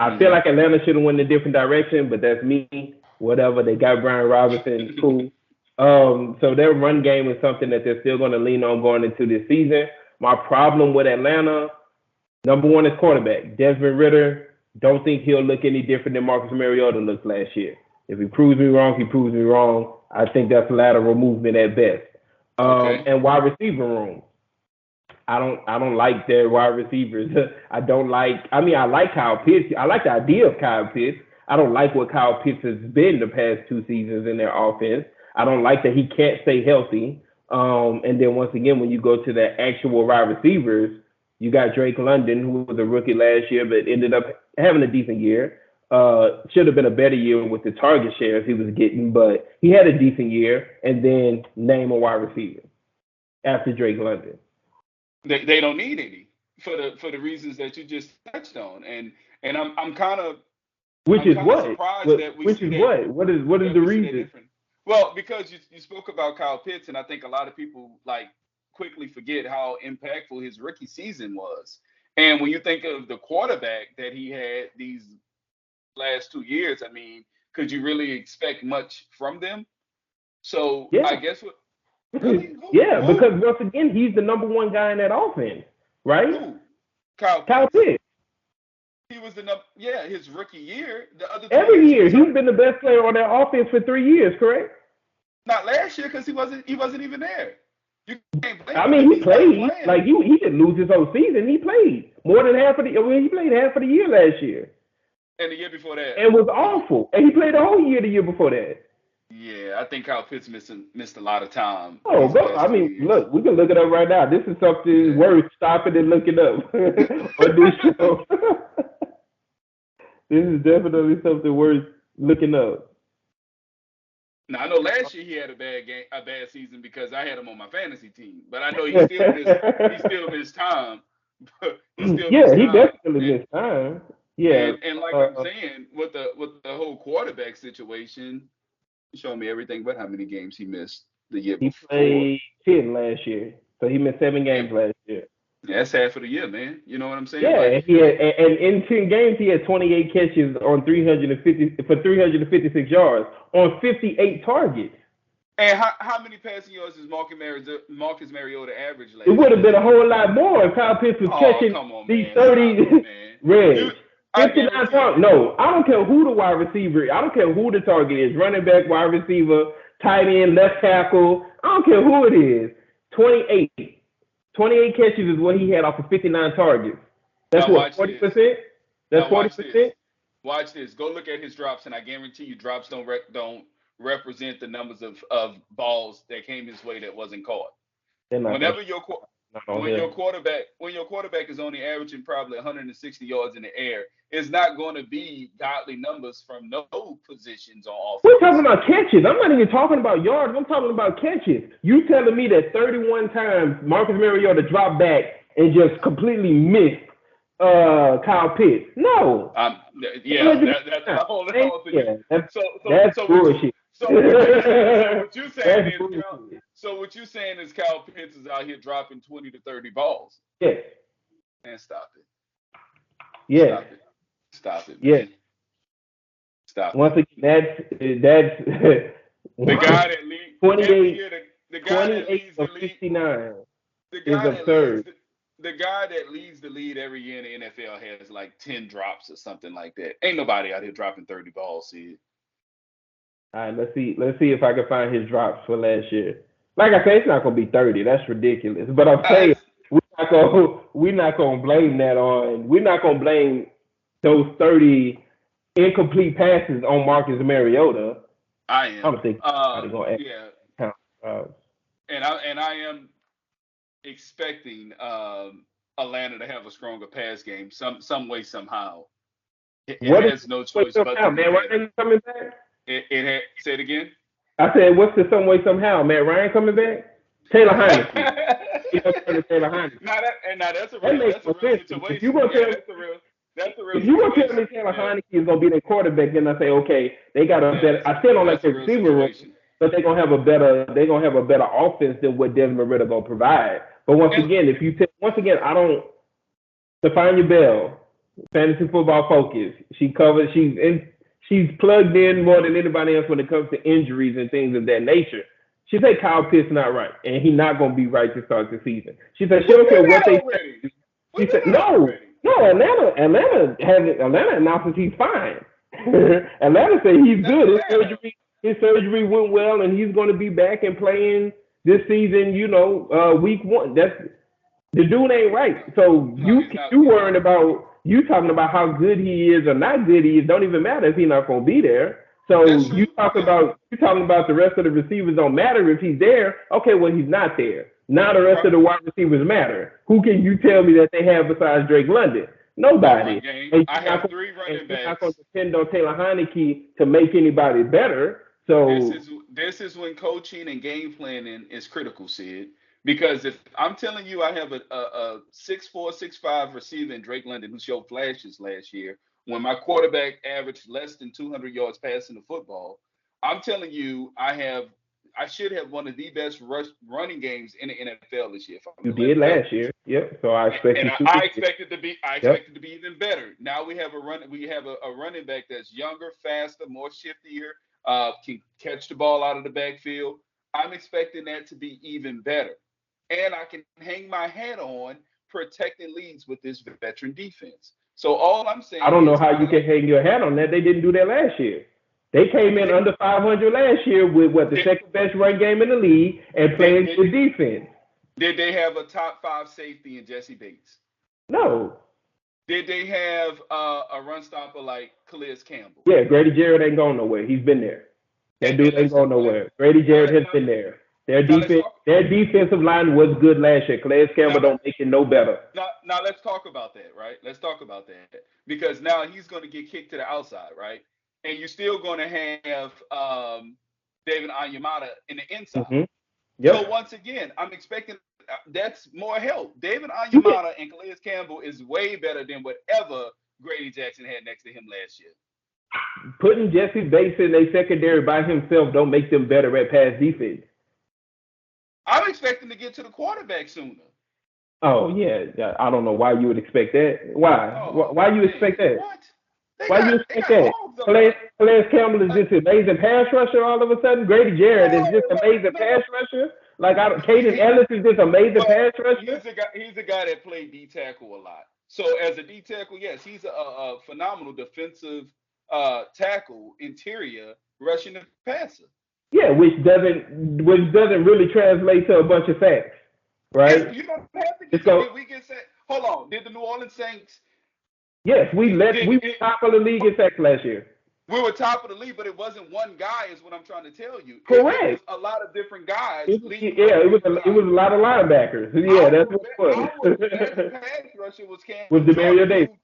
I feel like Atlanta should have went a different direction, but that's me. Whatever. They got Brian Robinson. Cool. So their run game is something that they're still going to lean on going into this season. My problem with Atlanta, number one, is quarterback. Desmond Ridder. Don't think he'll look any different than Marcus Mariota looked last year. If he proves me wrong, he proves me wrong. I think that's lateral movement at best. And wide receiver room. I don't like their wide receivers. I like Kyle Pitts. I like the idea of Kyle Pitts. I don't like what Kyle Pitts has been the past 2 seasons in their offense. I don't like that he can't stay healthy. And then once again, when you go to the actual wide receivers, you got Drake London, who was a rookie last year, but ended up having a decent year. Should have been a better year with the target shares he was getting, but he had a decent year. And then name a wide receiver after Drake London. They don't need any for the reasons that you just touched on, and I'm kind of surprised that we which is that, what is the reason? Well, because you spoke about Kyle Pitts, and I think a lot of people quickly forget how impactful his rookie season was. And when you think of the quarterback that he had these last 2 years, I mean, could you really expect much from them? So I guess what. Really? Because once again, he's the number one guy in that offense, right? Who? Kyle Pitts. He was his rookie year. The other every year he's been the best player on that offense for 3 years, correct? Not last year because he wasn't even there. You can't blame him. He played. Like he didn't lose his whole season. He played more than half of the. He played half of the year last year. And the year before that. It was awful. And he played the whole year the year before that. Yeah, I think Kyle Pitts missed a lot of time. Look, we can look it up right now. This is something worth stopping and looking up on this show. This is definitely something worth looking up. Now I know last year he had a bad season because I had him on my fantasy team, but I know he still missed time. He definitely missed time. Yeah, and like I'm saying, with the whole quarterback situation. Showing me everything but how many games he missed the year before. He played 10 last year, so he missed 7 games last year. That's half of the year, man. You know what I'm saying? Yeah, and in 10 games he had 28 catches on 356 yards on 58 targets. And how many passing yards does Marcus Mariota average last year? It would have been a whole lot more if Kyle Pitts was catching these 30 reds. 59 targets. No, I don't care who the wide receiver. I don't care who the target is. Running back, wide receiver, tight end, left tackle. I don't care who it is. 28 catches is what he had off of 59 targets. That's what, 40%? That's 40%? Watch this. Go look at his drops, and I guarantee you drops don't represent the numbers of balls that came his way that wasn't caught. Whenever your quarterback is only averaging probably 160 yards in the air, it's not going to be godly numbers from no positions on offense. We're talking about catches. I'm not even talking about yards. I'm talking about catches. You telling me that 31 times Marcus Mariota dropped back and just completely missed Kyle Pitts? No. That's the whole thing. That's bullshit. So what you're saying is Kyle Pitts is out here dropping 20 to 30 balls. Yes. Man, stop it. Yeah. Stop it. Yeah. Stop it. Once again, that's the guy that leads 28. The guy that leads the league. 59 is absurd. The guy that leads the lead every year in the NFL has like 10 drops or something like that. Ain't nobody out here dropping 30 balls, see. All right, let's see. Let's see if I can find his drops for last year. Like I said, it's not gonna be 30. That's ridiculous. But I'm saying we're not gonna blame that on. We're not gonna blame those 30 incomplete passes on Marcus Mariota. I am. I don't think anybody's gonna Yeah. count. And I am expecting Atlanta to have a stronger pass game some way somehow. It has no choice but to Matt Ryan coming back. Say it again. I said, what's the some way somehow? Matt Ryan coming back? Taylor Heineke. Taylor Heineke. Now that's a real situation. If you gonna tell if you gonna tell me Taylor Heineke is gonna be their quarterback, then I say, okay, they got a better. I still don't like their receiver room, but they're gonna have a better offense than what Desmond Ridder gonna provide. But once again, I don't. Stefania Bell, fantasy football focus. She's plugged in more than anybody else when it comes to injuries and things of that nature. She said Kyle Pitts not right, and he's not gonna be right to start the season. She said she don't care what they say. She said no. Atlanta announces he's fine. Atlanta said he's good. His surgery went well, and he's going to be back and playing this season. Week 1. That's the dude ain't right. So you worrying about you talking about how good he is or not good he is. Don't even matter if he's not going to be there. So you talking about the rest of the receivers don't matter if he's there. Okay, well he's not there. Now the rest of the wide receivers matter. Who can you tell me that they have besides Drake London? Nobody. I have 3 running backs. You're not going to depend on Taylor Heineke to make anybody better. So this is when coaching and game planning is critical, Sid. Because if I'm telling you I have a 6'4", 6'5" receiver in Drake London who showed flashes last year, when my quarterback averaged less than 200 yards passing the football, I'm telling you I should have one of the best running games in the NFL this year. You did last year, yep. So I expect I expected to be even better. Now we have a running back that's younger, faster, more shiftier, can catch the ball out of the backfield. I'm expecting that to be even better, and I can hang my hat on protecting leads with this veteran defense. So all I'm saying, I don't know how you can hang your hat on that. They didn't do that last year. They came in under 500 last year with the second best run game in the league and playing good defense. Did they have a top 5 safety in Jesse Bates? No. Did they have a run stopper like Calais Campbell? Yeah, Grady Jarrett ain't going nowhere. He's been there. That dude ain't going nowhere. Grady Jarrett has been there. Their defensive line was good last year. Calais Campbell don't make it no better. Now let's talk about that, right? Let's talk about that. Because now he's going to get kicked to the outside, right? And you're still going to have David Onyemata in the inside. Mm-hmm. Yep. So once again, I'm expecting that's more help. David Onyemata and Calais Campbell is way better than whatever Grady Jackson had next to him last year. Putting Jesse Bates in a secondary by himself don't make them better at pass defense. I'm expecting to get to the quarterback sooner. Oh, yeah. I don't know why you would expect that. Why? Why you expect that? What? Why you expect that? Calais Campbell is just amazing pass rusher all of a sudden. Grady Jarrett is just amazing pass rusher. Caden Ellis is just amazing pass rusher. He's a guy that played D tackle a lot. So as a D tackle, yes, he's a phenomenal defensive tackle, interior, rushing and passer. Yeah, which doesn't really translate to a bunch of sacks, right? You don't have to get we get sacked. Hold on. Did the New Orleans Saints? Yes, we were top of the league in sacks last year. We were top of the league, but it wasn't one guy, is what I'm trying to tell you. Correct. It was a lot of different guys. It was a lot of linebackers. Yeah, that's what it was. Our best pass rusher was Demario Davis.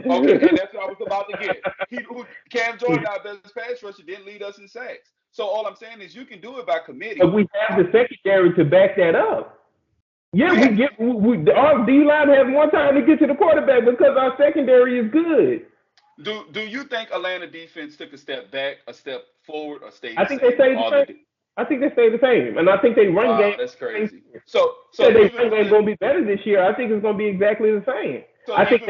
Okay, and that's what I was about to get. Cam Jordan, our best pass rusher, didn't lead us in sacks. So all I'm saying is you can do it by committee. But we have the secondary to back that up. Yeah, our D-line has more time to get to the quarterback because our secondary is good. Do you think Atlanta defense took a step back, a step forward, or stayed the same? I think they stayed the same. I think they stayed the same, and I think they run game. That's crazy. So they run game going to be better this year. I think it's going to be exactly the same. So I think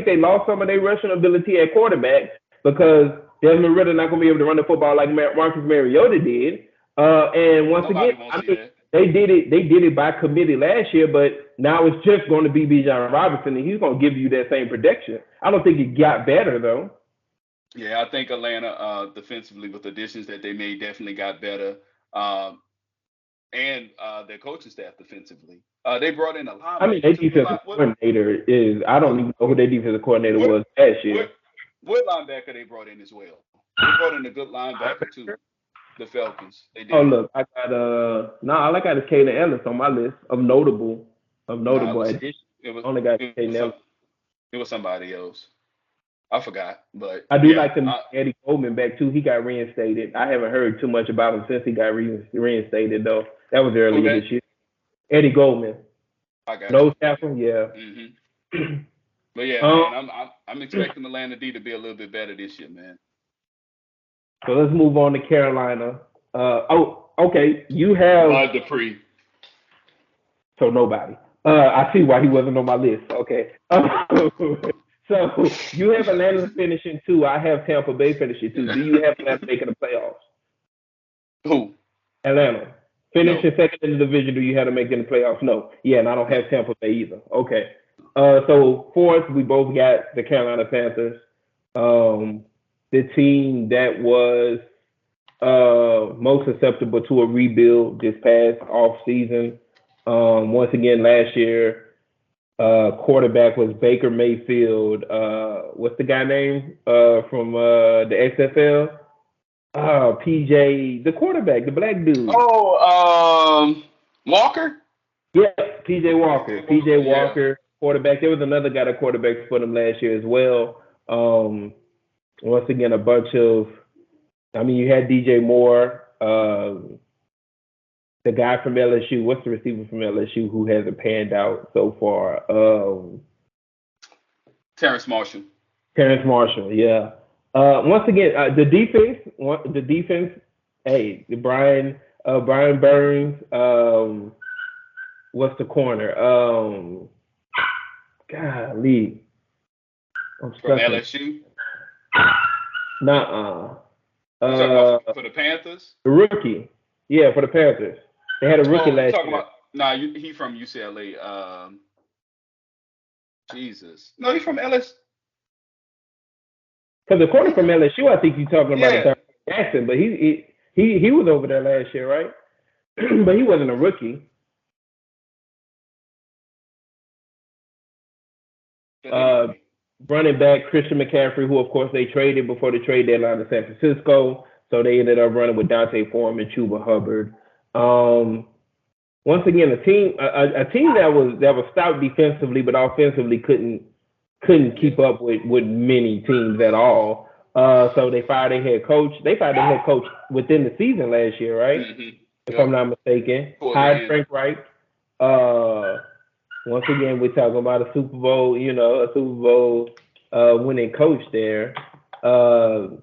they lost some of their rushing ability at quarterback because Desmond Ridder not going to be able to run the football like Marcus Mariota did. And once again, they did it by committee last year, but now it's just going to be Bijan Robinson, and he's going to give you that same protection. I don't think it got better though. Yeah, I think Atlanta defensively with additions that they made definitely got better. Um, and their coaching staff defensively. They brought in a I mean, linebacker their too. defensive coordinator is, I don't What even know who their defensive coordinator what was last what year. what linebacker they brought in as well? They brought in a good linebacker too. The Falcons. They Oh, did. look, I got, no, all I got is Caden Ellis on my list of No, notable additions. it was Only got it Caden was some, Ellis. it was somebody else. I forgot, but I do yeah. like to Eddie Goldman back too. He got reinstated. I haven't heard too much about him since he got reinstated though. That was Who earlier that? this year. Eddie Goldman, I got you. nose tackle, yeah. But yeah, um, man, I'm expecting Atlanta D to be a little bit better this year, man. so let's move on to Carolina. Okay. You have Bud Dupree. so nobody. I see why he wasn't on my list. Okay. So you have Atlanta finishing two. I have Tampa Bay finishing two. Do you have Atlanta making the playoffs? Who? Atlanta. No. Finishing second in the division, do you have to make it in the playoffs? No. Yeah, and I don't have Tampa Bay either. Okay. So fourth, we both got the Carolina Panthers. The team that was most susceptible to a rebuild this past off season. Once again, last year, quarterback was Baker Mayfield. What's the guy name from the XFL? PJ, the quarterback, the black dude. Oh, Walker. Yeah, PJ Walker. PJ Yeah. Walker, quarterback. There was another guy that quarterback for them last year as well. Once again, a bunch of, I mean, you had DJ Moore, the guy from LSU. What's the receiver from LSU who hasn't panned out so far? Terrence Marshall. Terrence Marshall, yeah. Once again, the defense. Hey, Brian Burns. What's the corner? Golly, I'm From stuck. LSU. Nuh-uh. You talking about for the Panthers? The rookie. Yeah, for the Panthers. They had a rookie Oh, you last talking year. about? Nah, he from UCLA. Jesus. No, he's from LSU. Because the corner from LSU, I think you're talking about Yeah. is Jackson, but he was over there last year, right? But he wasn't a rookie. Running back Christian McCaffrey, who of course they traded before the trade deadline to San Francisco, so they ended up running with Dante Foreman, Chuba Hubbard. Once again, a team that was stout defensively, but offensively couldn't keep up with many teams at all. So they fired their head coach. They fired their head coach within the season last year, right? Mm-hmm. If I'm not mistaken. Hired Frank Reich. Once again, we're talking about a Super Bowl, winning coach there. And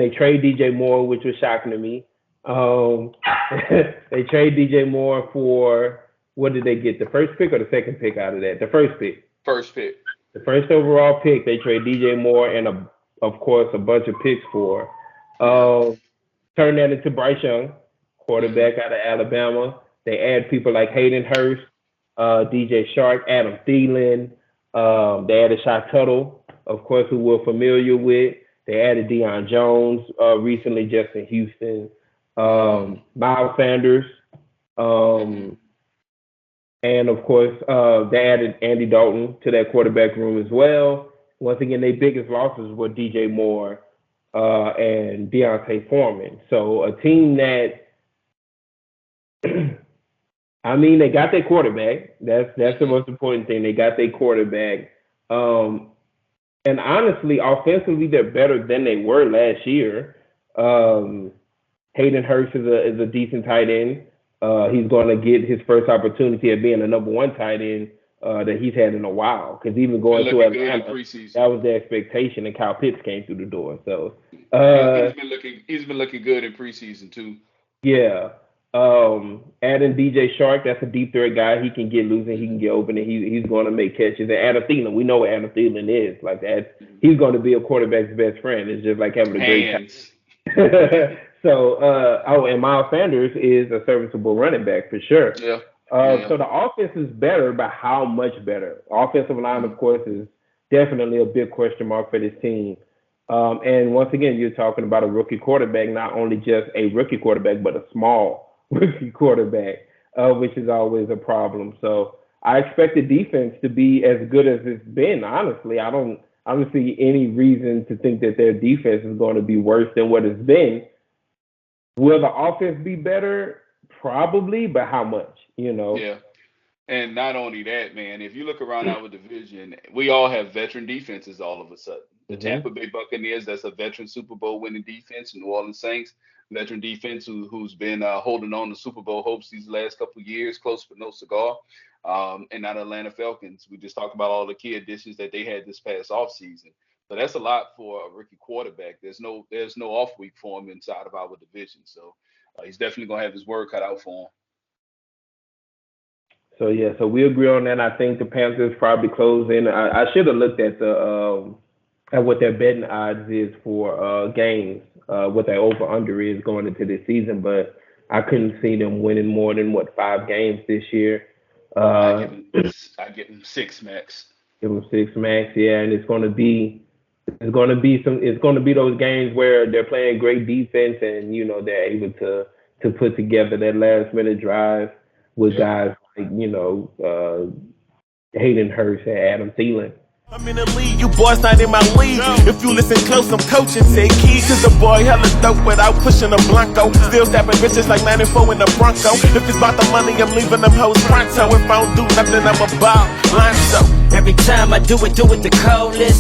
they trade DJ Moore, which was shocking to me. They trade DJ Moore for, what did they get? The first pick or the second pick out of that? The first pick. First pick. The first overall pick, they trade DJ Moore and, of course, a bunch of picks for. Turn that into Bryce Young, quarterback out of Alabama. They add people like Hayden Hurst, DJ Shark, Adam Thielen. They added Shy Tuttle, of course, who we're familiar with. They added Deion Jones recently, just in Houston. Miles Sanders. And, of course, they added Andy Dalton to that quarterback room as well. Once again, their biggest losses were DJ Moore and Deontay Foreman. So a team that, I mean, they got their quarterback. That's the most important thing. They got their quarterback. And honestly, offensively, they're better than they were last year. Hayden Hurst is a decent tight end. He's going to get his first opportunity at being a number one tight end that he's had in a while. Because even going to Atlanta, that was the expectation, and Kyle Pitts came through the door. So he's been looking good in preseason too. Yeah. Adding DJ Shark, that's a deep threat guy. He can get loose and he can get open and he's going to make catches. And Adam Thielen, we know what Adam Thielen is. Like that, he's going to be a quarterback's best friend. It's just like having a great time. So, and Miles Sanders is a serviceable running back for sure. Yeah. So the offense is better, but how much better? Offensive line, of course, is definitely a big question mark for this team. And once again, you're talking about a rookie quarterback, not only just a rookie quarterback, but a small rookie quarterback, which is always a problem. So I expect the defense to be as good as it's been. Honestly, I don't see any reason to think that their defense is going to be worse than what it's been. Will the offense be better? Probably, but how much? Yeah. And not only that, man, if you look around our division, we all have veteran defenses all of a sudden. The Tampa Bay Buccaneers, that's a veteran Super Bowl winning defense. New Orleans Saints, veteran defense who's been holding on to Super Bowl hopes these last couple of years, close but no cigar. And now the Atlanta Falcons, we just talked about all the key additions that they had this past offseason. So that's a lot for a rookie quarterback. There's no off week for him inside of our division. So he's definitely going to have his work cut out for him. So we agree on that. I think the Panthers probably close in. I should have looked at at what their betting odds is for games, what their over under is going into this season, but I couldn't see them winning more than 5 games this year. I give them 6 max. Give them 6 max, yeah, and it's going to be those games where they're playing great defense and they're able to put together that last minute drive with guys like Hayden Hurst and Adam Thielen. I'm in the league, you boys not in my league. If you listen close, I'm coaching, say key. Cause the boy hella dope without pushing a Blanco. Still stabbing bitches like 94 in the Bronco. If it's about the money, I'm leaving them hoes pronto. If I don't do nothing, I'm about Lonzo. Every time I do it the coldest.